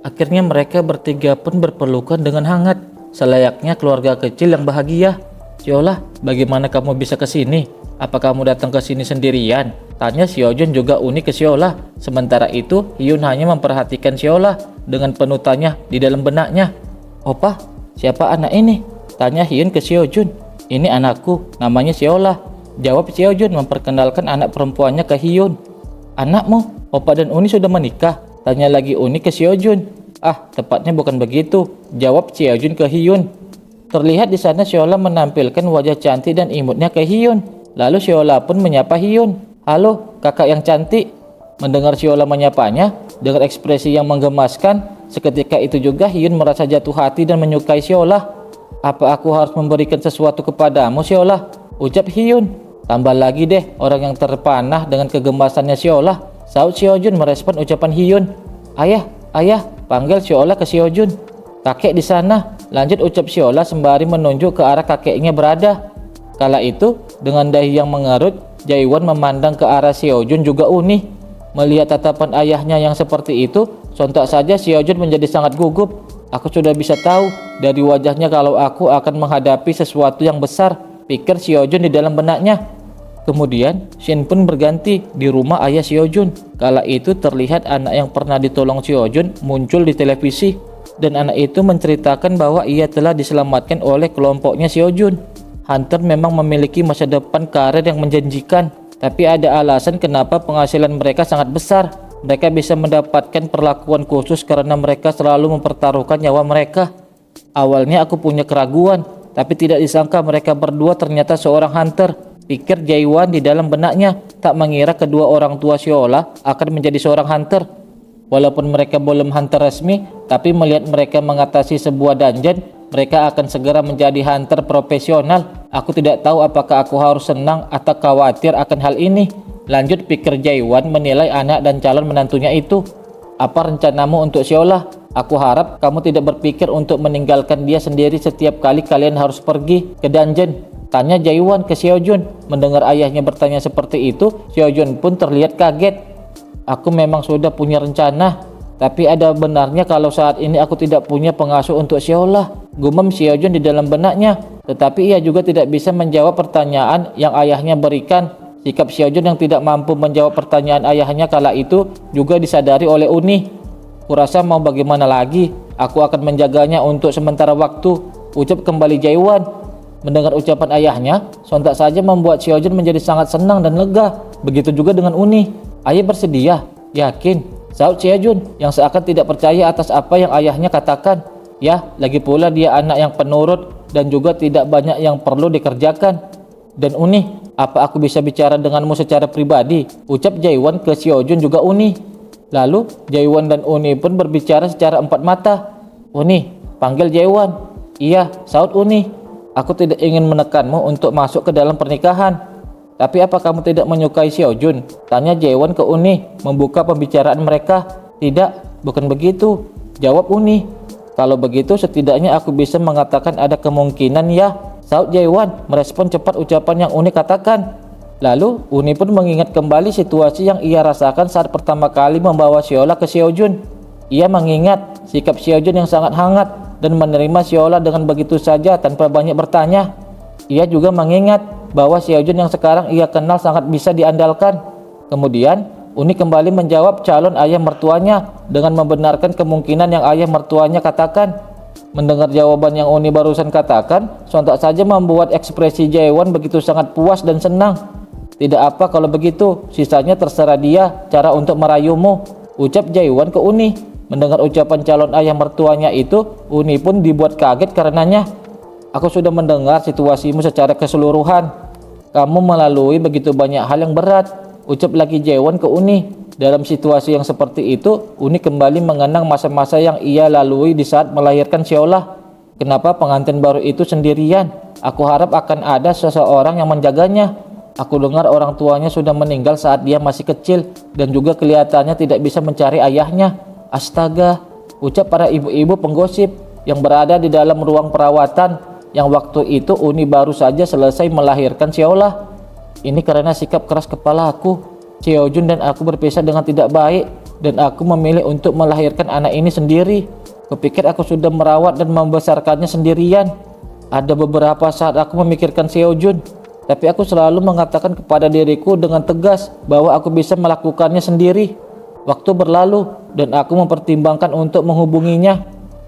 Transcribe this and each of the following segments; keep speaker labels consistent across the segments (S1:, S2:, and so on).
S1: Akhirnya mereka bertiga pun berpelukan dengan hangat, selayaknya keluarga kecil yang bahagia. Siola, bagaimana kamu bisa ke sini? Apa kamu datang ke sini sendirian? Tanya Xiaojun juga unik ke Siola. Sementara itu, Hyun hanya memperhatikan Siola dengan penuh tanya di dalam benaknya. Opa, siapa anak ini? Tanya Hyun ke Xiaojun. Ini anakku, namanya Siola. Jawab Xiaojun memperkenalkan anak perempuannya ke Hyun. Anakmu, Opa dan Uni sudah menikah? Tanya lagi Uni ke Xiaojun. Ah, tepatnya bukan begitu, jawab Xiaojun ke Hyun. Terlihat di sana Siola menampilkan wajah cantik dan imutnya ke Hyun. Lalu Siola pun menyapa Hyun. Halo, kakak yang cantik. Mendengar Siola menyapanya dengan ekspresi yang menggemaskan, seketika itu juga Hyun merasa jatuh hati dan menyukai Siola. Apa aku harus memberikan sesuatu kepadamu, Siola? Ucap Hyun. Tambah lagi deh orang yang terpanah dengan kegemasannya Siola. Saud Xiaojun merespon ucapan Hyun. Ayah, panggil Siola ke Xiaojun. Kakek di sana, lanjut ucap Siola sembari menunjuk ke arah kakeknya berada. Kala itu, dengan dahi yang mengerut, Jaiwan memandang ke arah Xiaojun juga Uni. Melihat tatapan ayahnya yang seperti itu, sontak saja Xiaojun menjadi sangat gugup. Aku sudah bisa tahu dari wajahnya kalau aku akan menghadapi sesuatu yang besar, pikir Xiaojun di dalam benaknya. Kemudian, Shin pun berganti di rumah ayah Xiaojun. Kala itu terlihat anak yang pernah ditolong Xiaojun muncul di televisi. Dan anak itu menceritakan bahwa ia telah diselamatkan oleh kelompoknya Xiaojun. Hunter memang memiliki masa depan karir yang menjanjikan. Tapi ada alasan kenapa penghasilan mereka sangat besar. Mereka bisa mendapatkan perlakuan khusus karena mereka selalu mempertaruhkan nyawa mereka. Awalnya aku punya keraguan, tapi tidak disangka mereka berdua ternyata seorang hunter, pikir Jaiwan di dalam benaknya. Tak mengira kedua orang tua Siola akan menjadi seorang hunter. Walaupun mereka belum hunter resmi, tapi melihat mereka mengatasi sebuah dungeon, mereka akan segera menjadi hunter profesional. Aku tidak tahu apakah aku harus senang atau khawatir akan hal ini. Lanjut pikir Jaiwan menilai anak dan calon menantunya itu. Apa rencanamu untuk Siola? Aku harap kamu tidak berpikir untuk meninggalkan dia sendiri setiap kali kalian harus pergi ke dungeon. Tanya Jaiwan ke Xiaojun. Mendengar ayahnya bertanya seperti itu, Xiaojun pun terlihat kaget. Aku memang sudah punya rencana, tapi ada benarnya kalau saat ini aku tidak punya pengasuh untuk Siola, gumam Xiaojun di dalam benaknya. Tetapi ia juga tidak bisa menjawab pertanyaan yang ayahnya berikan. Sikap Xiaojun yang tidak mampu menjawab pertanyaan ayahnya kala itu juga disadari oleh Uni. Kurasa mau bagaimana lagi, aku akan menjaganya untuk sementara waktu, ucap kembali Jaiwan. Mendengar ucapan ayahnya, sontak saja membuat Xiaojun menjadi sangat senang dan lega. Begitu juga dengan Uni. Ayah bersedia? Yakin? Saud Xiaojun yang seakan tidak percaya atas apa yang ayahnya katakan. Ya, lagi pula dia anak yang penurut dan juga tidak banyak yang perlu dikerjakan. Dan Uni, apa aku bisa bicara denganmu secara pribadi? Ucap Jaiwan ke Xiaojun juga Uni. Lalu Jaiwan dan Uni pun berbicara secara empat mata. Uni, panggil Jaiwan. Iya, saud Uni. Aku tidak ingin menekanmu untuk masuk ke dalam pernikahan. Tapi apa kamu tidak menyukai Xiaojun? Tanya Jaiwan ke Uni, membuka pembicaraan mereka. Tidak, bukan begitu, jawab Uni. Kalau begitu setidaknya aku bisa mengatakan ada kemungkinan ya, saud Jaiwan merespon cepat ucapan yang Uni katakan. Lalu Uni pun mengingat kembali situasi yang ia rasakan saat pertama kali membawa Siola ke Xiaojun. Ia mengingat sikap Xiaojun yang sangat hangat dan menerima Siola dengan begitu saja tanpa banyak bertanya. Ia juga mengingat bahwa Xiaojun yang sekarang ia kenal sangat bisa diandalkan. Kemudian Uni kembali menjawab calon ayah mertuanya dengan membenarkan kemungkinan yang ayah mertuanya katakan. Mendengar jawaban yang Uni barusan katakan, sontak saja membuat ekspresi Jaiwan begitu sangat puas dan senang. Tidak apa kalau begitu, sisanya terserah dia cara untuk merayumu, ucap Jaiwan ke Uni. Mendengar ucapan calon ayah mertuanya itu, Uni pun dibuat kaget karenanya. Aku sudah mendengar situasimu secara keseluruhan. Kamu melalui begitu banyak hal yang berat, ucap lagi Jaiwan ke Uni. Dalam situasi yang seperti itu, Uni kembali mengenang masa-masa yang ia lalui di saat melahirkan Siola. Kenapa pengantin baru itu sendirian? Aku harap akan ada seseorang yang menjaganya. Aku dengar orang tuanya sudah meninggal saat dia masih kecil dan juga kelihatannya tidak bisa mencari ayahnya. Astaga, ucap para ibu-ibu penggosip yang berada di dalam ruang perawatan yang waktu itu Uni baru saja selesai melahirkan Siola. Ini karena sikap keras kepala aku. Xiaojun dan aku berpisah dengan tidak baik. dan aku memilih untuk melahirkan anak ini sendiri. Kupikir aku sudah merawat dan membesarkannya sendirian. Ada beberapa saat aku memikirkan Seojun, tapi aku selalu mengatakan kepada diriku dengan tegas bahwa aku bisa melakukannya sendiri. Waktu berlalu dan aku mempertimbangkan untuk menghubunginya.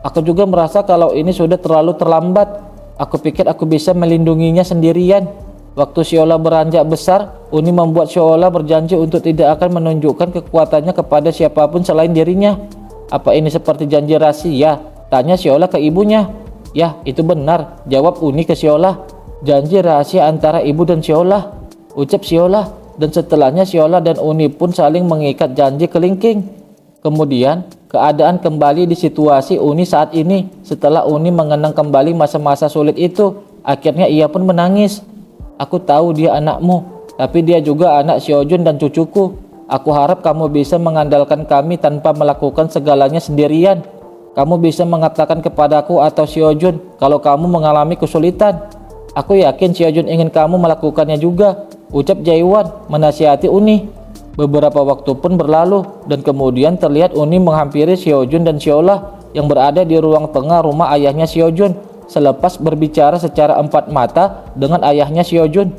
S1: Aku juga merasa kalau ini sudah terlalu terlambat. Aku pikir aku bisa melindunginya sendirian. Waktu Siola beranjak besar, Uni membuat Siola berjanji untuk tidak akan menunjukkan kekuatannya kepada siapapun selain dirinya. Apa ini seperti janji rahasia? Tanya Siola ke ibunya. Ya, itu benar, jawab Uni ke Siola. Janji rahasia antara ibu dan Siola, ucap Siola. Dan setelahnya Siola dan Uni pun saling mengikat janji kelingking. Kemudian keadaan kembali di situasi Uni saat ini. Setelah Uni mengenang kembali masa-masa sulit itu, akhirnya ia pun menangis. Aku tahu dia anakmu, tapi dia juga anak Seojun dan cucuku. Aku harap kamu bisa mengandalkan kami tanpa melakukan segalanya sendirian. Kamu bisa mengatakan kepadaku atau Seojun kalau kamu mengalami kesulitan. Aku yakin Seojun ingin kamu melakukannya juga, ucap Jaewon menasihati Uni. Beberapa waktu pun berlalu dan kemudian terlihat Uni menghampiri Seojun dan Siola yang berada di ruang tengah rumah ayahnya Seojun selepas berbicara secara empat mata dengan ayahnya Seojun.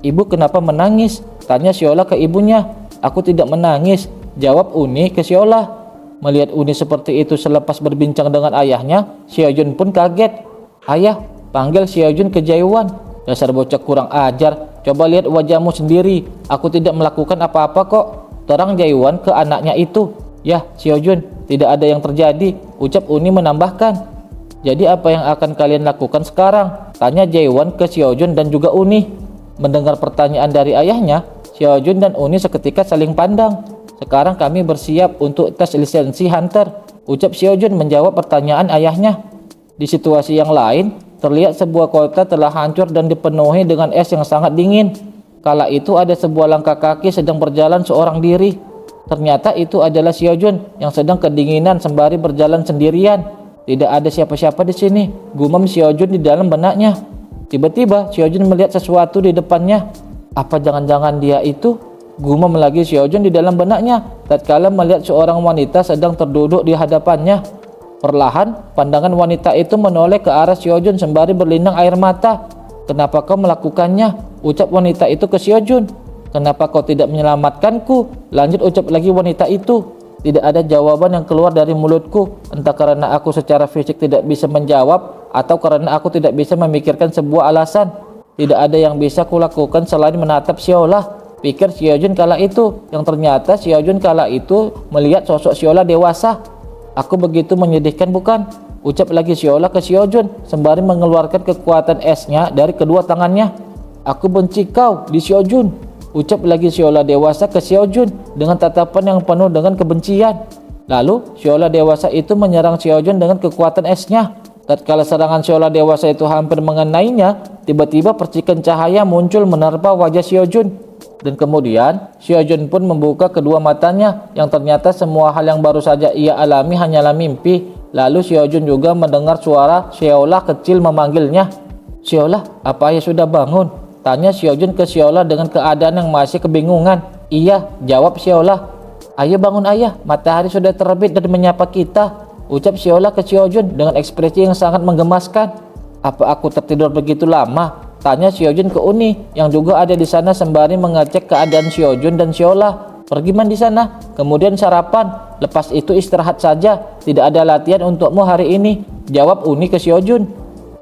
S1: Ibu kenapa menangis? Tanya Siola ke ibunya. Aku tidak menangis, jawab Uni ke Siola. Melihat Uni seperti itu selepas berbincang dengan ayahnya, Seojun pun kaget. Ayah, panggil Seojun ke Jaewon. Dasar bocah kurang ajar, coba lihat wajahmu sendiri. Aku tidak melakukan apa-apa kok, terang Jaewon ke anaknya itu. Ya, Seojun, tidak ada yang terjadi, ucap Uni menambahkan. Jadi apa yang akan kalian lakukan sekarang? Tanya Jaewon ke Seojun dan juga Uni. Mendengar pertanyaan dari ayahnya, Seojun dan Uni seketika saling pandang. Sekarang kami bersiap untuk tes lisensi Hunter, ucap Seojun menjawab pertanyaan ayahnya. Di situasi yang lain, terlihat sebuah kota telah hancur dan dipenuhi dengan es yang sangat dingin. Kala itu ada sebuah langkah kaki sedang berjalan seorang diri. Ternyata itu adalah Seojun yang sedang kedinginan sembari berjalan sendirian. Tidak ada siapa-siapa di sini, gumam Seojun di dalam benaknya. Tiba-tiba Seojun melihat sesuatu di depannya. Apa jangan-jangan dia itu? Gumam lagi Seojun di dalam benaknya tatkala melihat seorang wanita sedang terduduk di hadapannya. Perlahan pandangan wanita itu menoleh ke arah Seojun sembari berlinang air mata. Kenapa kau melakukannya? Ucap wanita itu ke Seojun. Kenapa kau tidak menyelamatkanku? Lanjut ucap lagi wanita itu. Tidak ada jawaban yang keluar dari mulutku, entah karena aku secara fisik tidak bisa menjawab atau karena aku tidak bisa memikirkan sebuah alasan. Tidak ada yang bisa kulakukan selain menatap Siola, pikir Seojun kala itu, yang ternyata Seojun kala itu melihat sosok Siola dewasa. Aku begitu menyedihkan bukan? Ucap lagi Siola ke Seojun sembari mengeluarkan kekuatan esnya dari kedua tangannya. Aku benci kau di Seojun, ucap lagi Siola dewasa ke Seojun dengan tatapan yang penuh dengan kebencian. Lalu Siola dewasa itu menyerang Seojun dengan kekuatan esnya. Tatkala serangan Siola dewasa itu hampir mengenainya, tiba-tiba percikan cahaya muncul menerpa wajah Seojun. Dan kemudian Seojun pun membuka kedua matanya yang ternyata semua hal yang baru saja ia alami hanyalah mimpi. Lalu Seojun juga mendengar suara Siola kecil memanggilnya. Siola, apa ayah sudah bangun? Tanya Seojun ke Siola dengan keadaan yang masih kebingungan. Iya, jawab Siola. Ayo bangun ayah, matahari sudah terbit dan menyapa kita, ucap Siola ke Seojun dengan ekspresi yang sangat menggemaskan. Apa aku tertidur begitu lama? Tanya Seojun ke Uni yang juga ada di sana sembari mengecek keadaan Seojun dan Siola. Pergi mandi sana, kemudian sarapan. Lepas itu istirahat saja. Tidak ada latihan untukmu hari ini, jawab Uni ke Seojun.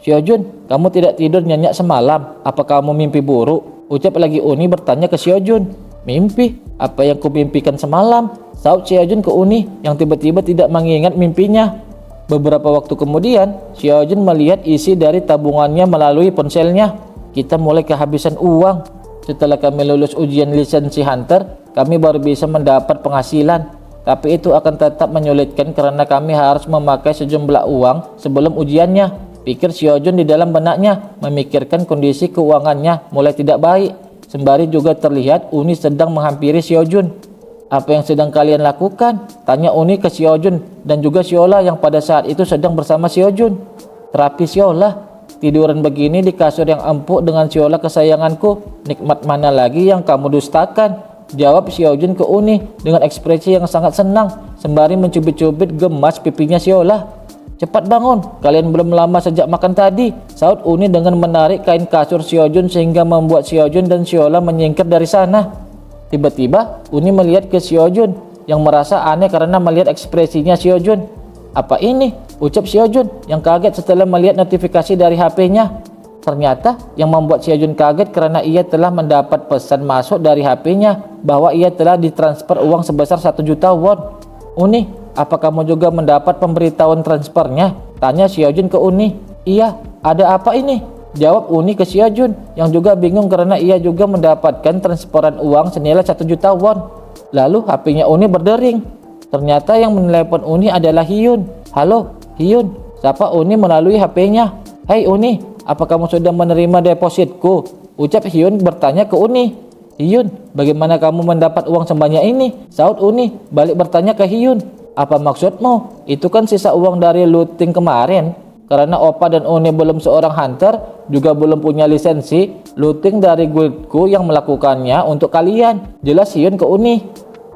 S1: Seojun, kamu tidak tidur nyenyak semalam. Apa kamu mimpi buruk? Ucap lagi Uni bertanya ke Seojun. Mimpi? Apa yang kumimpikan semalam? Saut Seojun ke Uni yang tiba-tiba tidak mengingat mimpinya. Beberapa waktu kemudian, Seojun melihat isi dari tabungannya melalui ponselnya. Kita mulai kehabisan uang. Setelah kami lulus ujian lisensi Hunter, kami baru bisa mendapat penghasilan. Tapi itu akan tetap menyulitkan karena kami harus memakai sejumlah uang sebelum ujiannya, pikir Seojun di dalam benaknya, memikirkan kondisi keuangannya mulai tidak baik. Sembari juga terlihat Uni sedang menghampiri Seojun. Apa yang sedang kalian lakukan? Tanya Uni ke Seojun dan juga Siola yang pada saat itu sedang bersama Seojun. Terapi Siola, tiduran begini di kasur yang empuk dengan Siola kesayanganku. Nikmat mana lagi yang kamu dustakan? Jawab Xiaojun ke Uni dengan ekspresi yang sangat senang sembari mencubit-cubit gemas pipinya Xiola. Cepat bangun, kalian belum lama sejak makan tadi, saut Uni dengan menarik kain kasur Xiaojun sehingga membuat Xiaojun dan Xiola menyingkir dari sana. Tiba-tiba Uni melihat ke Xiaojun yang merasa aneh karena melihat ekspresinya Xiaojun. Apa ini? Ucap Xiaojun yang kaget setelah melihat notifikasi dari HP-nya. Ternyata yang membuat Xiaojun kaget karena ia telah mendapat pesan masuk dari HP-nya bahwa ia telah ditransfer uang sebesar 1 juta won. Uni, apa kamu juga mendapat pemberitahuan transfernya? Tanya Xiaojun ke Uni. Iya, ada apa ini? Jawab Uni ke Xiaojun yang juga bingung karena ia juga mendapatkan transferan uang senilai 1 juta won. Lalu HP-nya Uni berdering. Ternyata yang menelepon Uni adalah Hyun. Halo, Hyun, sapa Uni melalui HP-nya. Hai Uni, apa kamu sudah menerima depositku? Ucap Hyun bertanya ke Uni. Hyun, bagaimana kamu mendapat uang sebanyak ini? Saut Uni balik bertanya ke Hyun. Apa maksudmu? Itu kan sisa uang dari looting kemarin. Karena Opa dan Uni belum seorang hunter, juga belum punya lisensi, looting dari guildku yang melakukannya untuk kalian. Jelas Hyun ke Uni.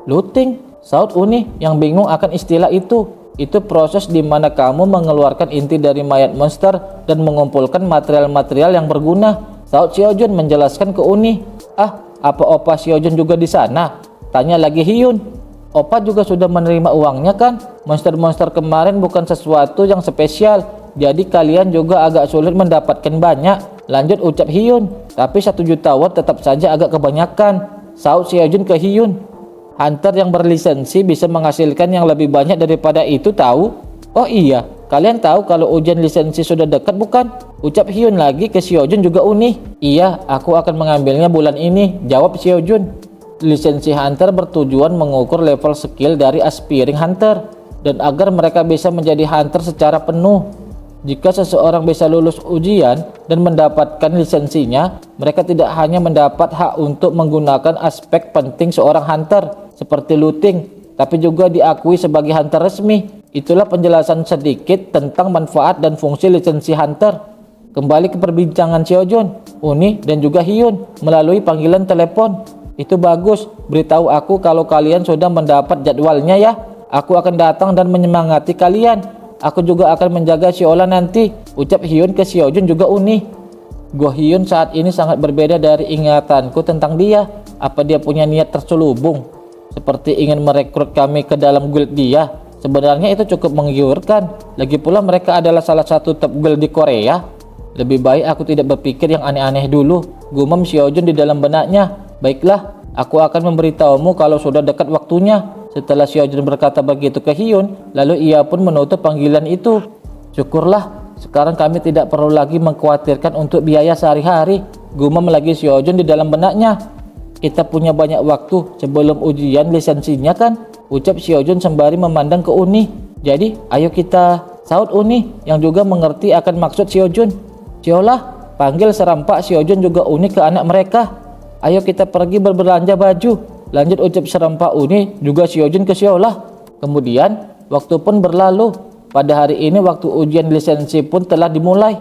S1: Looting? Saut Uni yang bingung akan istilah itu. Itu proses di mana kamu mengeluarkan inti dari mayat monster dan mengumpulkan material-material yang berguna. Saut Xiaojun menjelaskan ke Uni. Ah, apa Opa Xiaojun juga di sana? Tanya lagi Hyun. Opa juga sudah menerima uangnya kan? Monster-monster kemarin bukan sesuatu yang spesial, jadi kalian juga agak sulit mendapatkan banyak. Lanjut ucap Hyun. Tapi 1 juta won tetap saja agak kebanyakan. Saut Xiaojun ke Hyun. Hunter yang berlisensi bisa menghasilkan yang lebih banyak daripada itu tahu? Oh iya, kalian tahu kalau ujian lisensi sudah dekat bukan? Ucap Hyun lagi ke Xiaojun juga Uni. Iya, aku akan mengambilnya bulan ini, jawab Xiaojun. Lisensi Hunter bertujuan mengukur level skill dari aspiring Hunter dan agar mereka bisa menjadi Hunter secara penuh. Jika seseorang bisa lulus ujian dan mendapatkan lisensinya, mereka tidak hanya mendapat hak untuk menggunakan aspek penting seorang Hunter seperti looting, tapi juga diakui sebagai Hunter resmi. Itulah penjelasan sedikit tentang manfaat dan fungsi lisensi Hunter. Kembali ke perbincangan Xiaojun, Uni dan juga Hyun melalui panggilan telepon. Itu bagus, beritahu aku kalau kalian sudah mendapat jadwalnya ya. Aku akan datang dan menyemangati kalian. Aku juga akan menjaga Xiola nanti, ucap Hyun ke Xiaojun juga Uni. Go Hyun saat ini sangat berbeda dari ingatanku tentang dia. Apa dia punya niat terselubung? Seperti ingin merekrut kami ke dalam guild dia. Sebenarnya itu cukup menggiurkan. Lagi pula mereka adalah salah satu top guild di Korea. Lebih baik aku tidak berpikir yang aneh-aneh dulu, gumam Xiaojun di dalam benaknya. Baiklah, aku akan memberitahumu kalau sudah dekat waktunya. Setelah Xiaojun berkata begitu ke Hyun, lalu ia pun menutup panggilan itu. Syukurlah, sekarang kami tidak perlu lagi mengkhawatirkan untuk biaya sehari-hari, gumam lagi Xiaojun di dalam benaknya. Kita punya banyak waktu sebelum ujian lisensinya kan? Ucap Xiaojun sembari memandang ke Uni. Jadi, ayo kita, saut Uni yang juga mengerti akan maksud Xiaojun. Xiola, panggil serampak Xiaojun juga Uni ke anak mereka. Ayo kita pergi berbelanja baju. Lanjut ucap serempak Uni juga Xiaojun ke Xiola. Kemudian waktu pun berlalu. Pada hari ini waktu ujian lisensi pun telah dimulai.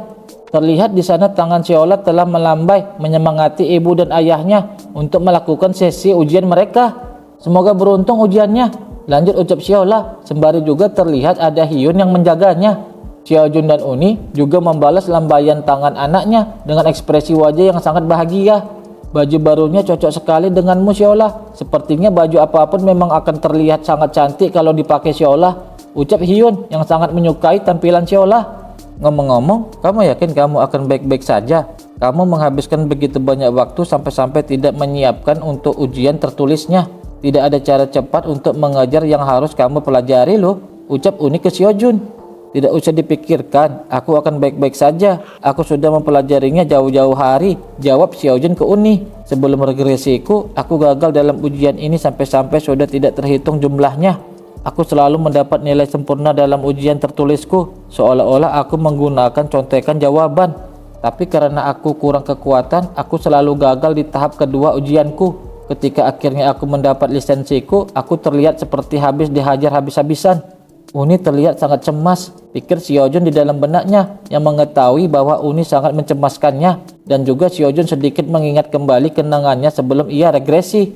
S1: Terlihat di sana tangan Xiola telah melambai menyemangati ibu dan ayahnya untuk melakukan sesi ujian mereka. Semoga beruntung ujiannya. Lanjut ucap Xiola sembari juga terlihat ada Hyun yang menjaganya. Xiaojun dan Uni juga membalas lambaian tangan anaknya dengan ekspresi wajah yang sangat bahagia. Baju barunya cocok sekali denganmu Xiola. Sepertinya baju apapun memang akan terlihat sangat cantik kalau dipakai Xiola, ucap Hyun yang sangat menyukai tampilan Xiola. Ngomong-ngomong, kamu yakin kamu akan baik-baik saja? Kamu menghabiskan begitu banyak waktu sampai-sampai tidak menyiapkan untuk ujian tertulisnya. Tidak ada cara cepat untuk mengajar yang harus kamu pelajari loh, ucap Uni ke Xiaojun. Tidak usah dipikirkan, aku akan baik-baik saja. Aku sudah mempelajarinya jauh-jauh hari, jawab Xiaojun ke Uni. Sebelum regresiku, aku gagal dalam ujian ini sampai-sampai sudah tidak terhitung jumlahnya. Aku selalu mendapat nilai sempurna dalam ujian tertulisku, seolah-olah aku menggunakan contekan jawaban. Tapi karena aku kurang kekuatan, aku selalu gagal di tahap kedua ujianku. Ketika akhirnya aku mendapat lisensiku, aku terlihat seperti habis dihajar habis-habisan. Uni terlihat sangat cemas, pikir Xiaojun di dalam benaknya yang mengetahui bahwa Uni sangat mencemaskannya, dan juga Xiaojun sedikit mengingat kembali kenangannya sebelum ia regresi.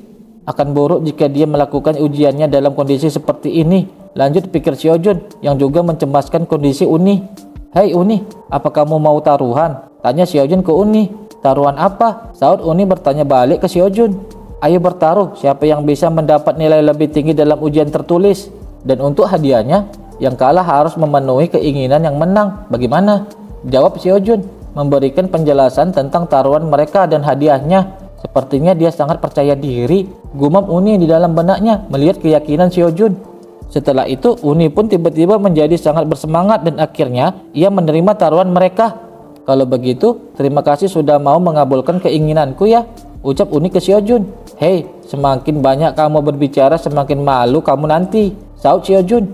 S1: Akan buruk jika dia melakukan ujiannya dalam kondisi seperti ini. Lanjut pikir Xiaojun yang juga mencemaskan kondisi Uni. Hei Uni, apa kamu mau taruhan? Tanya Xiaojun ke Uni. Taruhan apa? Saud Uni bertanya balik ke Xiaojun. Ayo bertaruh, siapa yang bisa mendapat nilai lebih tinggi dalam ujian tertulis. Dan untuk hadiahnya, yang kalah harus memenuhi keinginan yang menang. Bagaimana? Jawab Xiaojun, memberikan penjelasan tentang taruhan mereka dan hadiahnya. Sepertinya dia sangat percaya diri. Gumam Uni di dalam benaknya melihat keyakinan Xiaojun. Setelah itu, Uni pun tiba-tiba menjadi sangat bersemangat dan akhirnya ia menerima taruhan mereka. Kalau begitu, terima kasih sudah mau mengabulkan keinginanku ya, ucap Uni ke Xiaojun. Hei, semakin banyak kamu berbicara semakin malu kamu nanti, saut Xiaojun.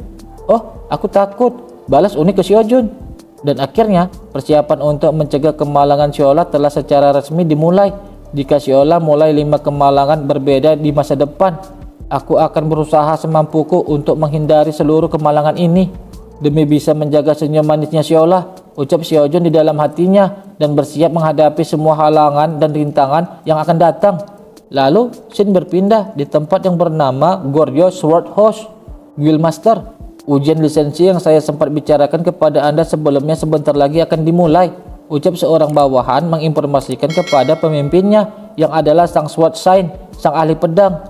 S1: Oh, aku takut, balas Uni ke Xiaojun. Dan akhirnya, persiapan untuk mencegah kemalangan Xiola telah secara resmi dimulai. Jika Xiola mulai 5 kemalangan berbeda di masa depan, aku akan berusaha semampuku untuk menghindari seluruh kemalangan ini. Demi bisa menjaga senyum manisnya Xiola, ucap Xiaojun di dalam hatinya dan bersiap menghadapi semua halangan dan rintangan yang akan datang. Lalu, Shin berpindah di tempat yang bernama Goryeo Sword House. Guildmaster, ujian lisensi yang saya sempat bicarakan kepada Anda sebelumnya sebentar lagi akan dimulai, ucap seorang bawahan menginformasikan kepada pemimpinnya yang adalah sang Sword Sign, sang ahli pedang.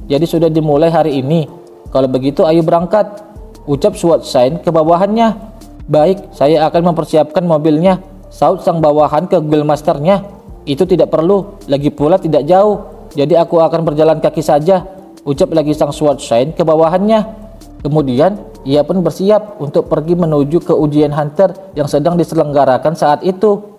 S1: Jadi sudah dimulai hari ini. Kalau begitu ayo berangkat, ucap Sword Sign ke bawahannya. Baik, saya akan mempersiapkan mobilnya, saut sang bawahan ke Guildmasternya. Itu tidak perlu, lagi pula tidak jauh, jadi aku akan berjalan kaki saja, ucap lagi sang Sword Sign ke bawahannya. Kemudian, ia pun bersiap untuk pergi menuju ke ujian hunter yang sedang diselenggarakan saat itu.